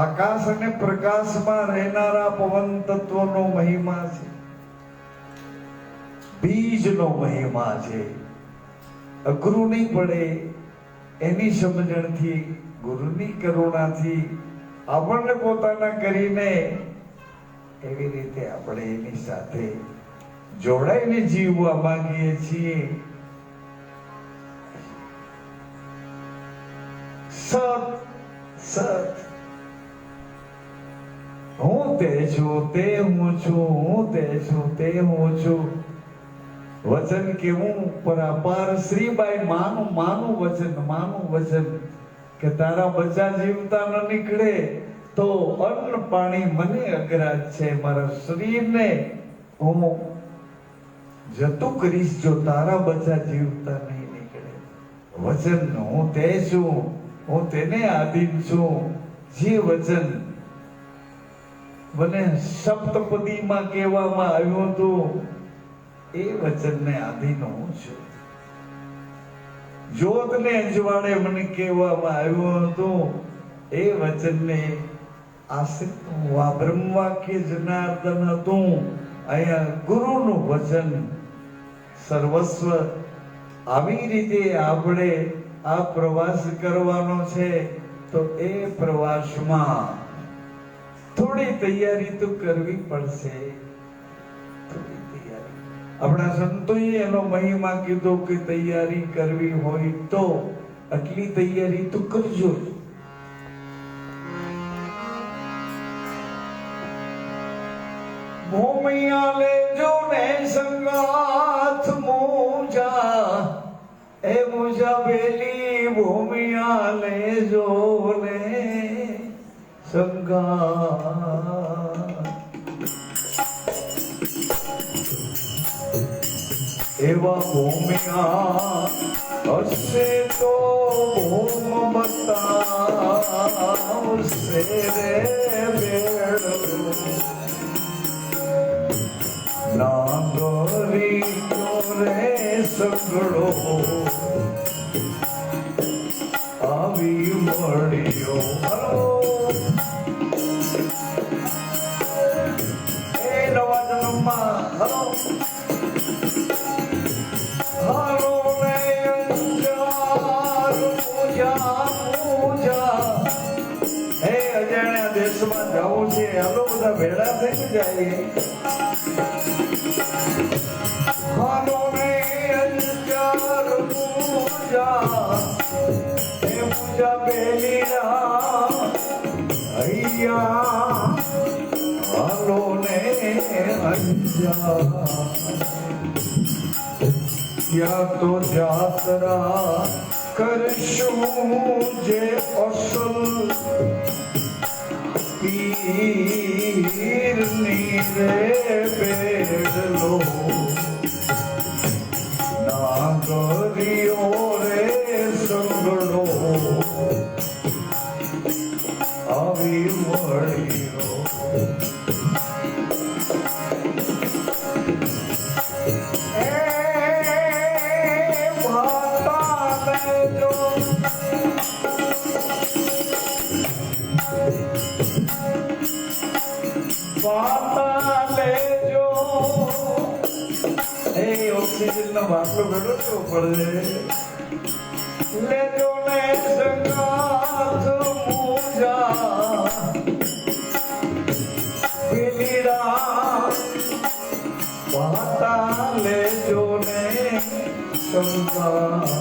આકાશ અને પ્રકાશમાં રહેનારા પવન તત્વનો મહિમા છે. બીજનો મહિમા છે. અઘરું નહીં પડે એની સમજણથી, ગુરુની કરુણાથી આપણને પોતાના કરીને એવી રીતે આપણે એની સાથે જોડાઈને જીવવા માંગીએ છીએ. સત સત હું તે છું, તે હું છું, હું તે છું, તે હું છું. વચન કેવું પરાપાર શ્રીબાઈ માનું વચન કે તારા બચ્ચા જીવતા ન નીકળે તો અન્ન પાણી મને અગ્રાજ છે. મારા શરીરને હું જતું કરીશ જો તારા બચ્ચા જીવતા નહીં નીકળે. વચન હું તે છું, હું તેને આધીન છું. જે વચન મને સપ્તપદીમાં કહેવામાં આવ્યું હતું એ વચનને આધીન હું છું. જ્યોતને અજવાળે મને કહેવામાં આવ્યું હતું એ વચનને આશ્રિત હું. આ બ્રહ્મવાક્ય જનાર્દન હતું. અહીંયા ગુરુનું વચન સર્વસ્વ. આવી રીતે આપણે આ પ્રવાસ કરવાનો છે તો એ પ્રવાસમાં થોડી તૈયારી તો કરવી પડશે. થોડી તૈયારી. આપણા સંતોએ એનો મહિમા કીધો કે તૈયારી કરવી હોય તો આટલી તૈયારી તો કરજો. ભૂમિયા લેજો ને સંગાથ મોજા, એ મોજા બેલી ભૂમિયા લેજો ને સંગાથ. એવા ભૂમિયા હશે તો ભૂમ બતાવશે રે બેડો. નાગરી રે સગડો આવી મળ્યો. એ નવા જન્મમાં હલો હલો ને અંજાર પૂજા પૂજા. હે અજાણ્યા દેશમાં જવું છે, હાલો બધા ભેળા થઈને જાય. હાલો ને અંજાર પૂજા, હે પૂજા પેલી અહીંયા. હાલો ને અંજાર યા તો જાત્રા કરશું જે અસલ પી नीरे बेड़लो नागरियो रे संगड़ो अभी मड़ियो ऑक्सीजन નો બાટલો બેઠો તો પડે લેજો ને સંગાથ મુજા પીલીડા વાતા લેજો ને સંગાથ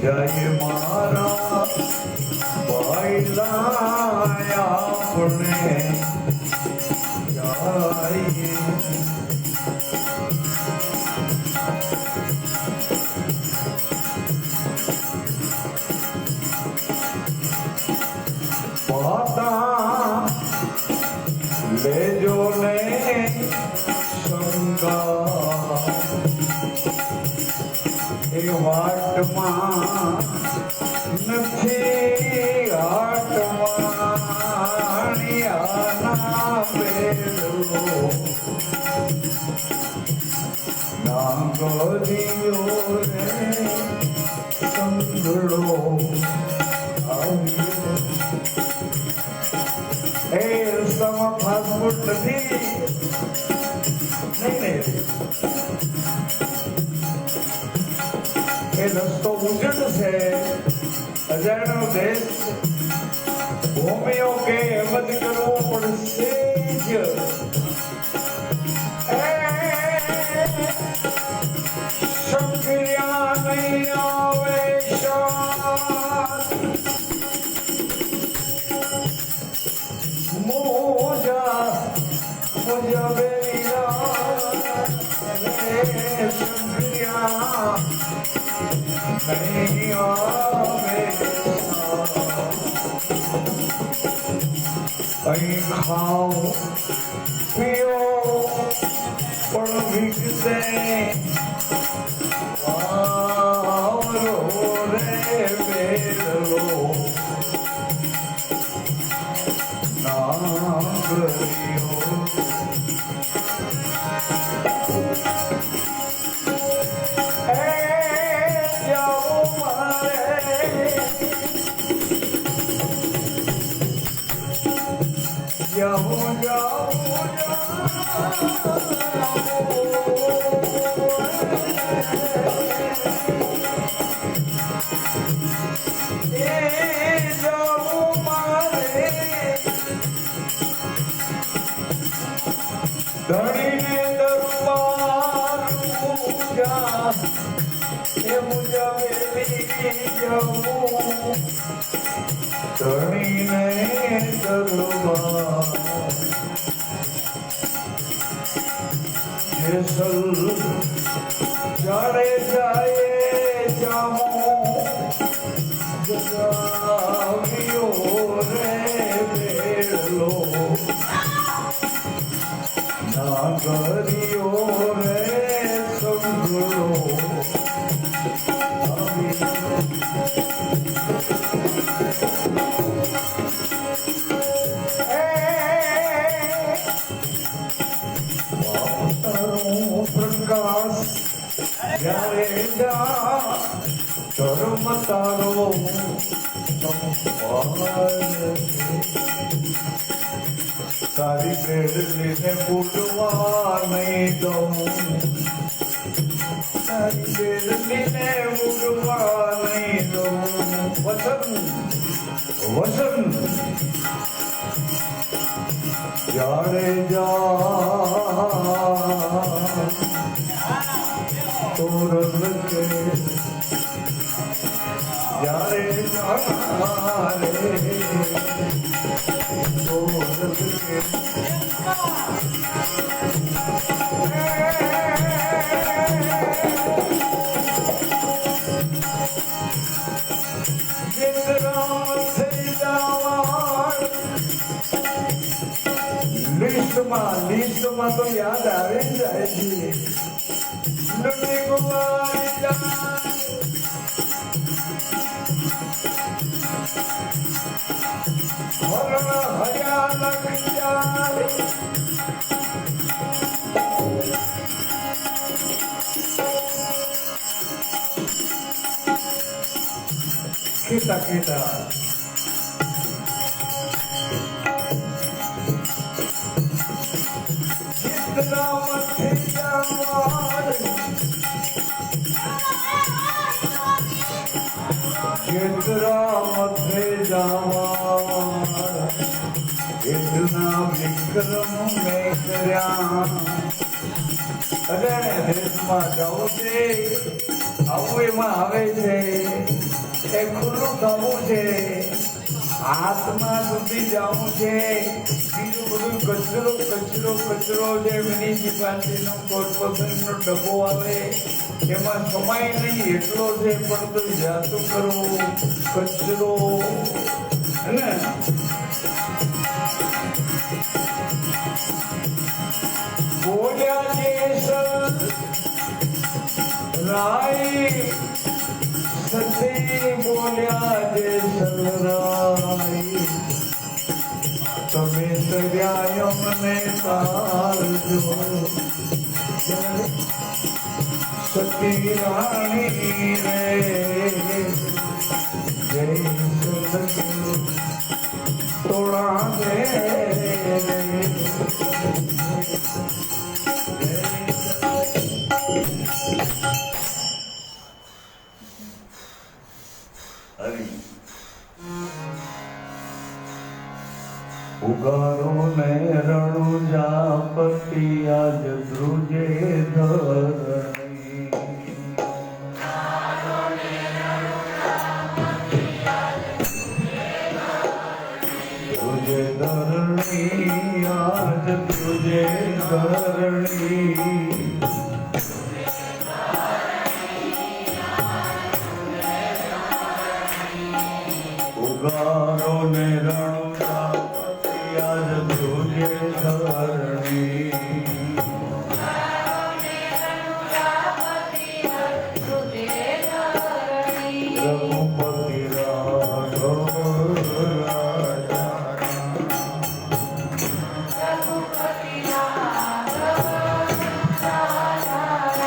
જય મારા બાઈલાયા આપણે જાઈએ लेजो ने संगा ए वाट नथी आट आना बेलो नागरियो रे संगड़ो रस्ताમાં ફાસ્ટફૂડ નથી નહીં એ રસ્તો ઉજળ છે અજાણ્યો દેશ ભૂમિઓ કે એમજ કરવું પડશે જ શંકર્યા નહીં આવે શાંત मुझा बेरा शुक्रिया नहीं आवे कहीं खाओ पियो पण बिकते रो रे बेरो नागरियो जाओ मारे जाओ जाओ धनी ने दरबार पूजा ये मुझा बेली जाऊं धनी ने दरबार जेसल जाने जाए जाऊं जगावियो रे बेलो नागरियो रे संगड़ो प्रकाश जारे जा धर्म तारो सारी बेड़ली ने बुलवा नहीं दऊं सारी बेड़ली ने बुलवा नहीं दऊं वचन वचन जारे जा तोरण के जारे जा रे तोरण के जिस राम से जावार लिस्ट में तो याद आवे जाए जी लुटी कुमारी जान हरण हरियाणा जान kita kita कितना मथे जवान कितना मथे जवान इतना विक्रम में कर्या अरे देश में जाऊं छे आવું એમાં આવે છે એ ખુલ્લું થવું છે આત્મા સુધી જવું છે બીજું બધું કચરો કચરો કચરો જે મ્યુનિસિપાલિટીનો કોર્પોરેશનનો ડબ્બો આવે એમાં સમય નહીં એટલો છે પણ તો જાતું કરવું કચરો હે ને બોલ્યા જેસલ राई सती बोलिया जेसल राई तमे तर्यायम ने तार जो सती रानी रे जय सुंदर तोड़ा दे उगारो ने रणु जापति आज ध्रुजे धरणी ध्रुजे धरणी आज ध्रुजे धरणी उगारो ने रणु आज ध्रुजे धरणी रघुपति राघव राजा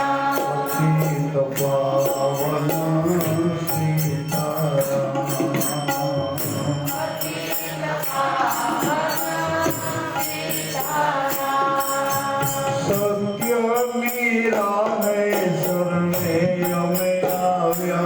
पतित पावन सत्य मीरा है शरणे हमें आव्या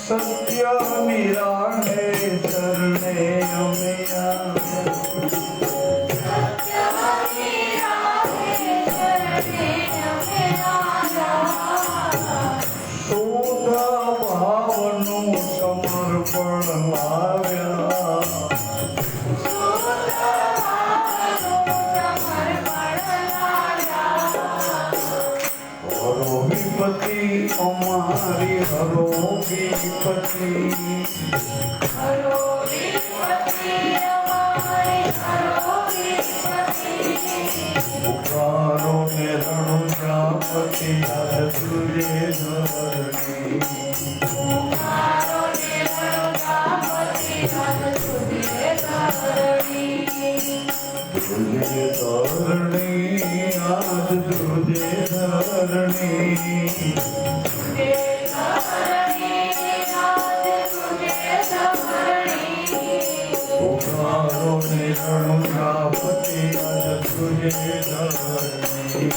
सत्य मीरा है शरणे हमें आव्या समर्पण लाव्या हरो विपति हमारी हरो विपति पुकारो ने रणु जापति आज तुझे धरणी तुझे धरणी आज तुझे धरणी पुकारो ने रणु जापति आज तुझे धरणी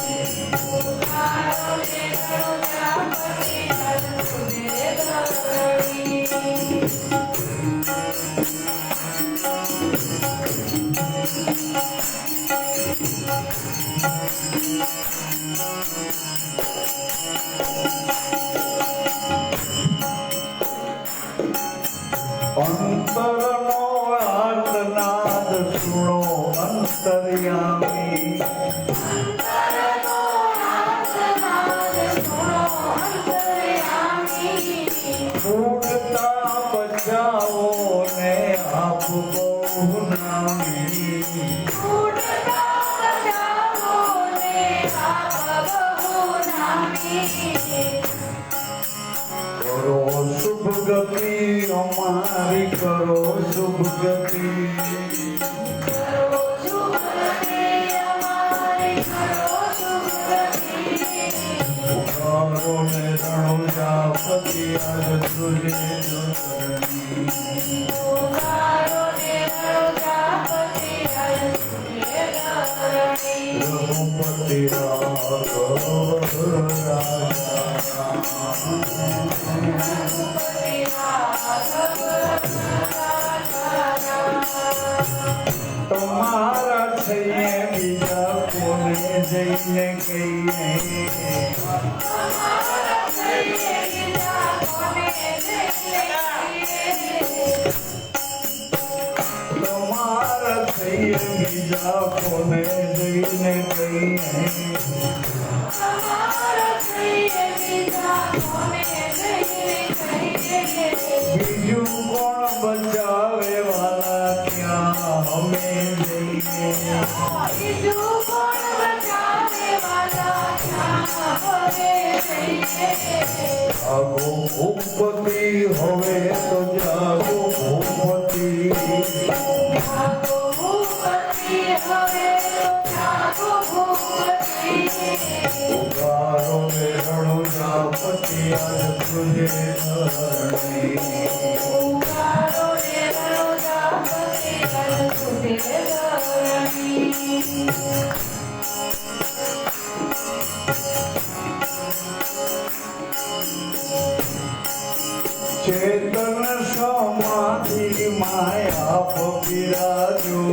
अंतरनो आर्तनाद सुनो अंतर्यामी अंतरनो आर्तनाद सुनो ઉડતા બચાવો ને આપ બહુ નામી કરો શુભ ગતિ અમારી કરો શુભ ગતિ ઉકારો ને રણુજાપતિ આજ તુજે ધરણી રઘુપતિ તમારા થઈએ બીજા કોને જઈને કહીએ તમારા થઈએ બીજા કોને જઈને કહીએ બીજું કોણ બચાવે વાલા ક્યાં અમે જઈએ જાગો ભૂપતિ હવે તો જાગો ભૂપતિ ઉગારો ને રણુજાપતિ આજ તુજે ધરણી ચેતન સમાધિ માયા પવિરાજો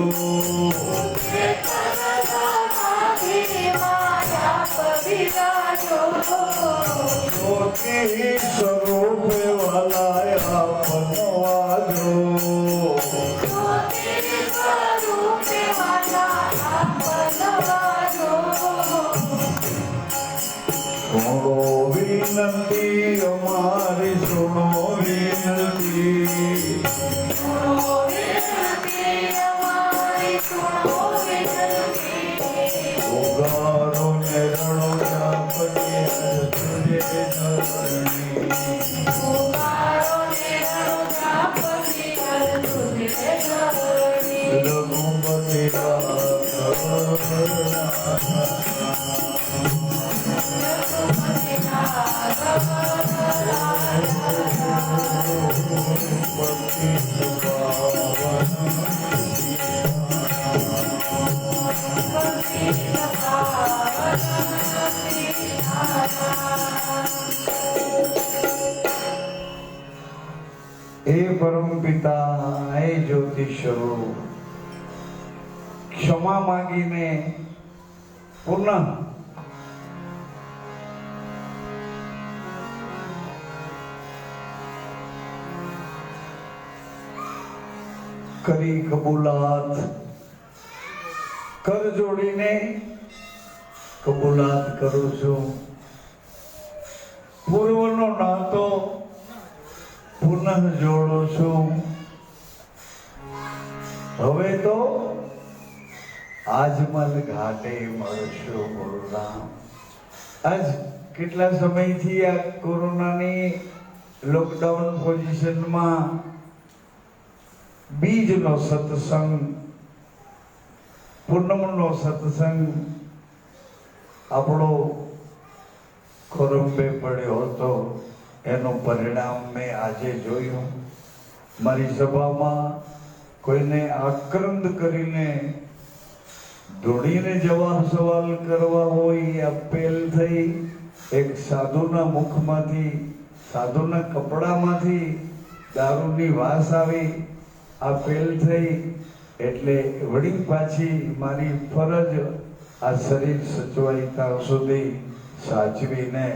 જ્યોતિ સ્વરૂપે વાલા આપનવાજો સુનો વિનંતી અમારી સુનો વિનંતી ઉગારો ને રણુજાપતિ આજ તુજે ધરણી રઘુપતિ હે પરમ પિતા હે જ્યોતિ સ્વરૂપ ક્ષમા માંગીને પુનઃ કરી કબૂલાત કર જોડીને કબૂલાત કરું છું પૂર્વનો નાતો પુનઃ જોડું છું હવે તો આજમલ ઘાટે મળશું ગુરુરામ આજ કેટલા સમયથી આ કોરોનાની લોકડાઉન પોઝિશનમાં બીજનો સત્સંગ પૂનમનો સત્સંગ આપણો કોરંબે પડ્યો હતો એનું પરિણામ મેં આજે જોયું મારી સભામાં કોઈને આક્રંદ કરીને ધોડીને જવાબ સવાલ કરવા હોય અપીલ થઈ એક સાધુના મુખમાંથી સાધુના કપડામાંથી દારૂની વાસ આવી અપીલ થઈ એટલે વળી પાછી મારી ફરજ આ શરીર સચવાય ત્યાં સુધી સાચવીને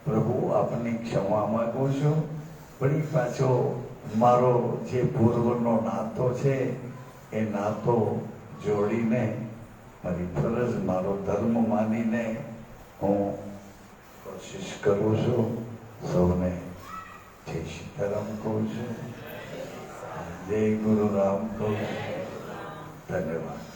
પ્રભુ આપની ક્ષમા માંગુ છું વળી પાછો મારો જે પૂર્વનો નાતો છે એ નાતો જોડીને મારી ફરજ મારો ધર્મ માનીને હું કોશિશ કરું છું સૌને ધર્મ કહું છું, જય ગુરુ રામ કહું છું. ધન્યવાદ.